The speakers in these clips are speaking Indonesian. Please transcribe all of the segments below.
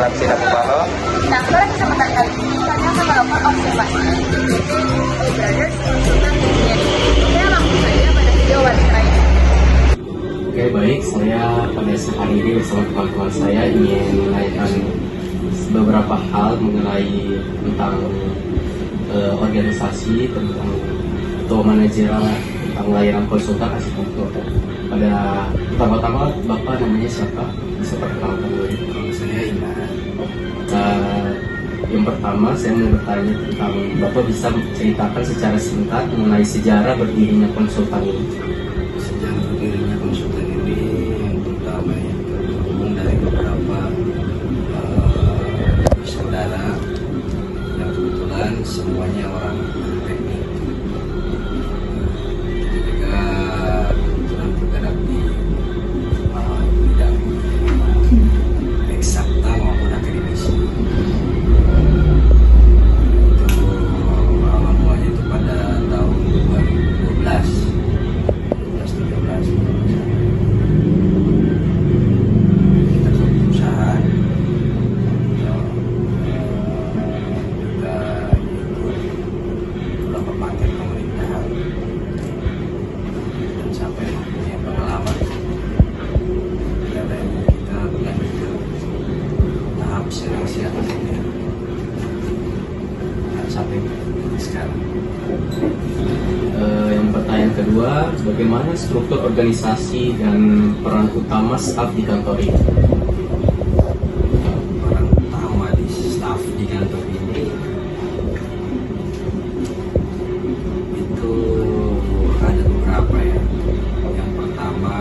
Tuhan Sina Pupalo. Nah, pada kesempatan kali ini kami akan melakukan observasi PT Brothers Konsultan Engineering. Oke, langsung saja pada video wawancara ini. Oke, baik, saya pada hari ini bersama kawan-kawan saya ingin menanyakan beberapa hal mengenai tentang organisasi, tentang atau manajerial, tentang layanan konsultan arsitektur. Pada pertama-tama Bapak namanya siapa? Bisa perkenalkan dulu. Saya Iman. Yang pertama saya mau bertanya tentang Bapak bisa menceritakan secara singkat mengenai sejarah berdirinya konsultan ini. Sejarah berdirinya konsultan ini yang pertama itu berhubung dari beberapa saudara yang kebetulan semuanya orang teknik. Ketika kebetulan bergerak di bidang eksakta maupun akademisi. Awal mulanya itu pada tahun 2012. Kita buat perusahaan juga ikut beberapa paket pemerintahan dan sampai mempunyai pengalaman dan kita berlanjut ke tahap seleksi akhirnya dan sampai sekarang. Yang pertanyaan kedua, bagaimana struktur organisasi dan peran utama staf di kantor ini? Peran utama di staf di kantor ini itu ada beberapa ya. Yang pertama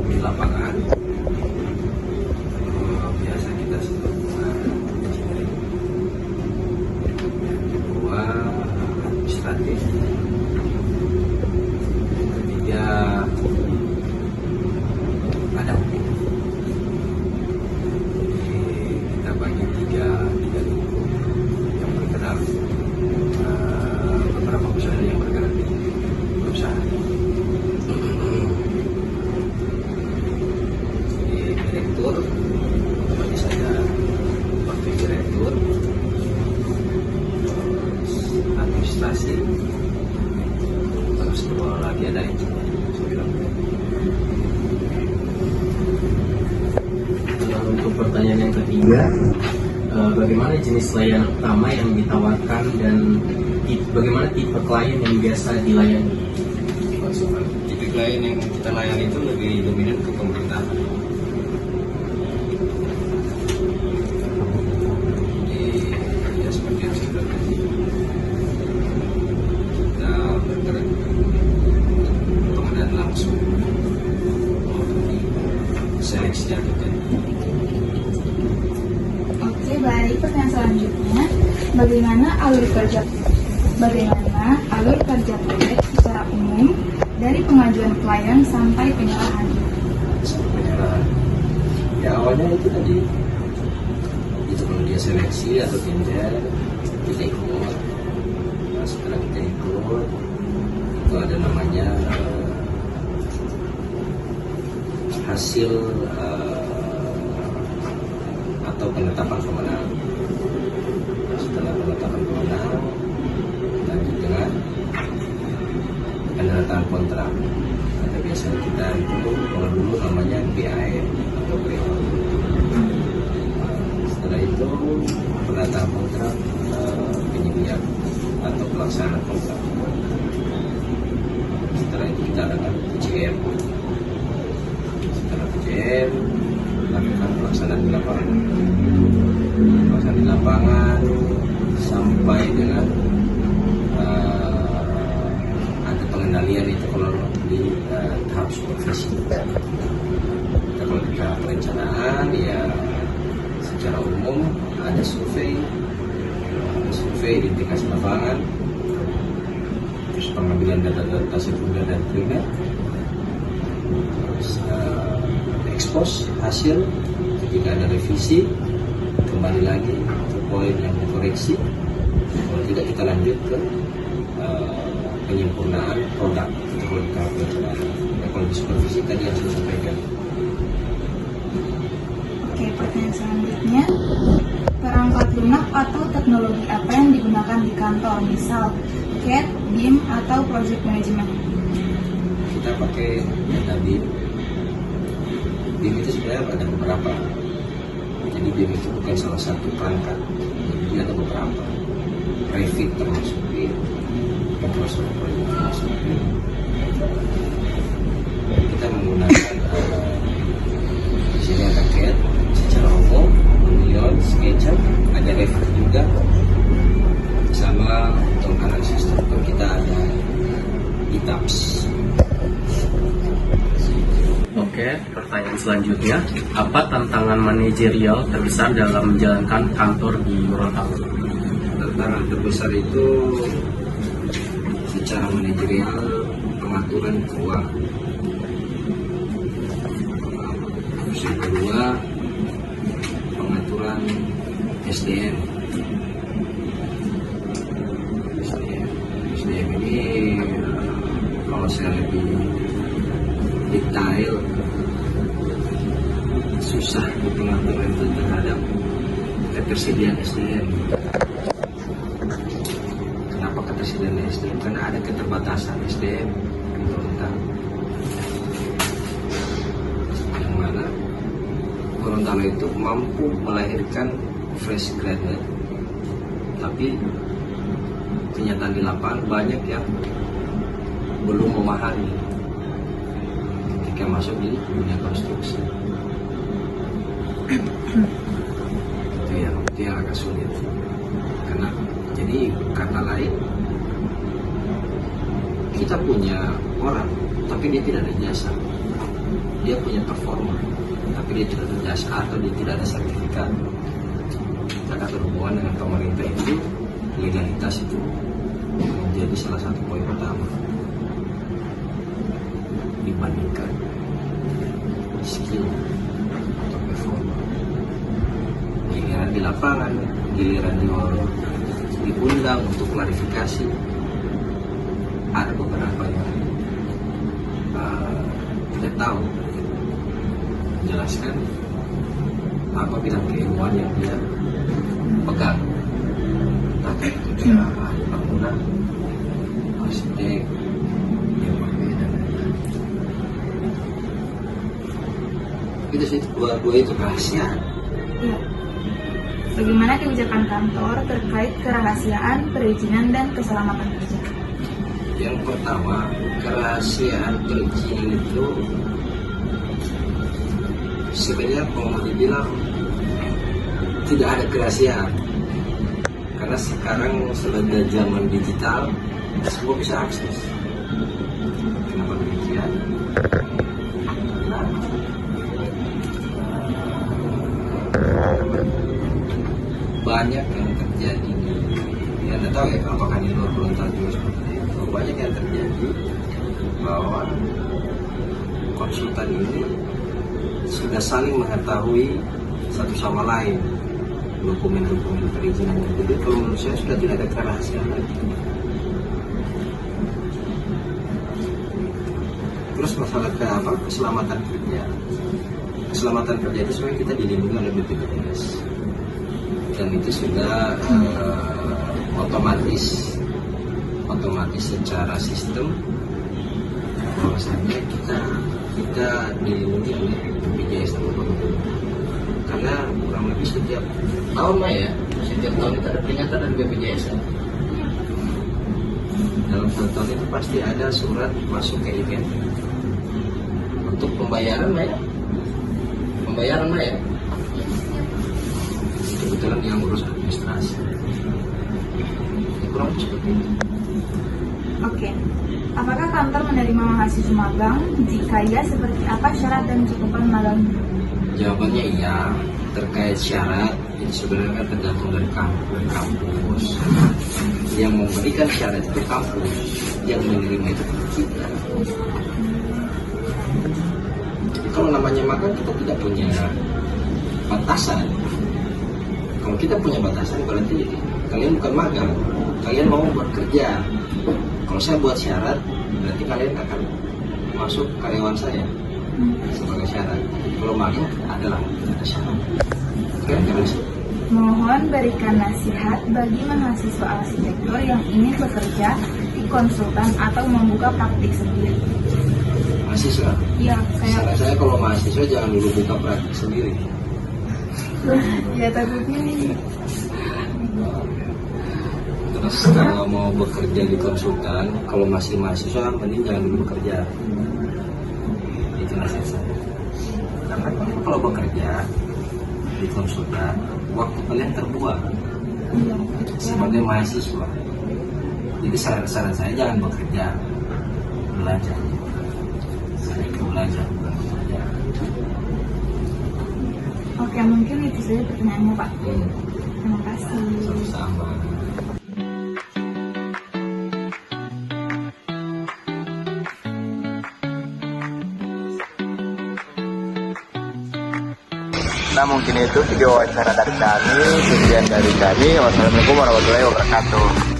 di lapangan biasa kita sebut engineering. Yang kedua administratif. Ketiga ada hukum. Jadi kita bagi tiga grup yang bergerak, beberapa perusahaan yang bergerak di perusahaan. Jadi direktur, bagi saya wakil direktur, administrasi, terus kedua lagi ada engineer. Untuk pertanyaan yang ketiga, bagaimana jenis layanan utama yang ditawarkan dan bagaimana tipe klien yang biasa dilayani? Tipe klien yang kita layani itu lebih dominan ke pemerintahan. Jadi ya seperti yang saya bilang tadi, kita bergerak pengadaan langsung melalui seleksi arsitek. Oke, baik. Pertanyaan selanjutnya, bagaimana alur kerja proyek secara umum dari pengajuan klien sampai penyerahan? Penyerahan. Ya awalnya itu tadi, itu kalau dia seleksi atau tender kita ikut. Nah, setelah kita ikut itu ada namanya hasil atau penetapan pemenang. Setelah penetapan pemenang lanjut dengan penerataan kontrak. Atau biasanya kita itu kalau dulu namanya BAM atau pre-award. Setelah itu penerataan kontrak penyedia atau pelaksanaan kontrak. Setelah itu kita adakan PJM. Setelah PJM lakukan pelaksanaan di lapangan. Pelaksanaan di lapangan sampai dengan ada pengendalian itu kalau di tahap supervisi. Kita kalau di tahap perencanaan ya secara umum ada survei identifikasi lapangan, terus pengambilan data-data sekunder dan primer, terus ekspos hasil ketika ada revisi kembali lagi ke poin yang dikoreksi. Kalau tidak kita lanjut ke penyempurnaan produk untuk melengkapi acara. Nah, kalau di supervisi tadi yang saya sampaikan. Oke, pertanyaan selanjutnya. Perangkat lunak atau teknologi apa yang digunakan di kantor, misal CAD, BIM, atau Project Management? Kita pakai data BIM. BIM itu sebenarnya ada beberapa. Jadi BIM itu bukan salah satu perangkat, jadi ada beberapa. Revit termasuk BIM, Microsoft Project termasuk BIM. Kita menggunakan di sini ada CAD secara umum, Union, SketchUp, ada Revit juga, sama untuk analisis struktur kita ada ETABS. Oke, pertanyaan selanjutnya, apa tantangan manajerial terbesar dalam menjalankan kantor di Gorontalo? Tantangan terbesar itu secara manajerial pengaturan keuangan. Yang kedua, pengaturan SDM. SDM ini kalau saya lebih detail susah di pengaturan itu terhadap ketersediaan SDM. Kenapa ketersediaan SDM? Karena ada keterbatasan SDM di Gorontalo. Yang mana Gorontalo itu mampu melahirkan fresh graduate, tapi kenyataan di lapangan banyak yang belum memahami ketika masuk di dunia konstruksi. Itu yang agak sulit. Jadi kata lain, kita punya orang, tapi dia tidak ada jasa. Dia punya performa, tapi dia tidak ada jasa atau dia tidak ada sertifikat. Maka berhubungan dengan pemerintah itu, legalitas itu menjadi salah satu poin utama dibandingkan skill atau performa. Giliran di lapangan, giliran diundang untuk klarifikasi, ada beberapa yang tidak tahu menjelaskan apa bidang keilmuan yang dia pegang. Tapi dia ahli bangunan, arsitek, yang berbeda. Itu sih dua itu rahasia. Ya. Bagaimana kebijakan kantor terkait kerahasiaan, perizinan, dan keselamatan kerja? Yang pertama, kerahasiaan perizinan itu sebenarnya kalau dibilang tidak ada kerahasiaan, karena sekarang sudah zaman digital, semua bisa akses. Kenapa demikian? Banyak yang terjadi, ya tidak tahu ya apakah di luar Gorontalo juga seperti itu. Banyak yang terjadi bahwa konsultan ini sudah saling mengetahui satu sama lain dokumen-dokumen perizinan. Jadi kalau menurut saya sudah tidak ada kerahasiaan lagi. Terus masalah keselamatan kerja. Keselamatan kerja itu sebenarnya kita dilindungi oleh BPJS. Dan itu sudah otomatis secara sistem bahwasanya kita dilindungi oleh BPJS karena kurang lebih setiap tahun setiap tahun itu ada peringatan dari BPJS. Dalam satu tahun itu pasti ada surat masuk ke event untuk pembayaran kebetulan yang urus administrasi. Kurang seperti itu. Oke. Apakah kantor menerima mahasiswa magang? Jika iya, seperti apa syarat dan cakupan magang? Jawabannya iya. Terkait syarat, itu sebenarnya tergantung dari kampus. Yang memberikan syarat itu kampus, yang menerima itu kita. Jadi kalau namanya magang, kita tidak punya batasan. Kalau kita punya batasan, berarti kalian bukan magang, kalian mau bekerja. Kalau saya buat syarat, berarti kalian akan masuk karyawan saya sebagai syarat. Kalau magang adalah ada syarat. Kira-kira sih. Mohon berikan nasihat bagi mahasiswa arsitektur yang ingin bekerja di konsultan atau membuka praktik sendiri. Mahasiswa. Ya, Saran saya kalau mahasiswa jangan dulu buka praktik sendiri. ya takutnya Terus kalau mau bekerja di konsultan, kalau masih mahasiswa mending jangan dulu bekerja. Itu nasihat saya. Karena kalau bekerja di konsultan, waktu kalian terbuang sebagai mahasiswa. Jadi saran saya jangan bekerja, belajar. Saya belajar bukan bekerja. Oke, mungkin itu saja pertanyaannya, Pak. Terima kasih. Sama-sama. Nah mungkin itu video wawancara dari kami, sekian dari kami. Wassalamualaikum warahmatullahi wabarakatuh.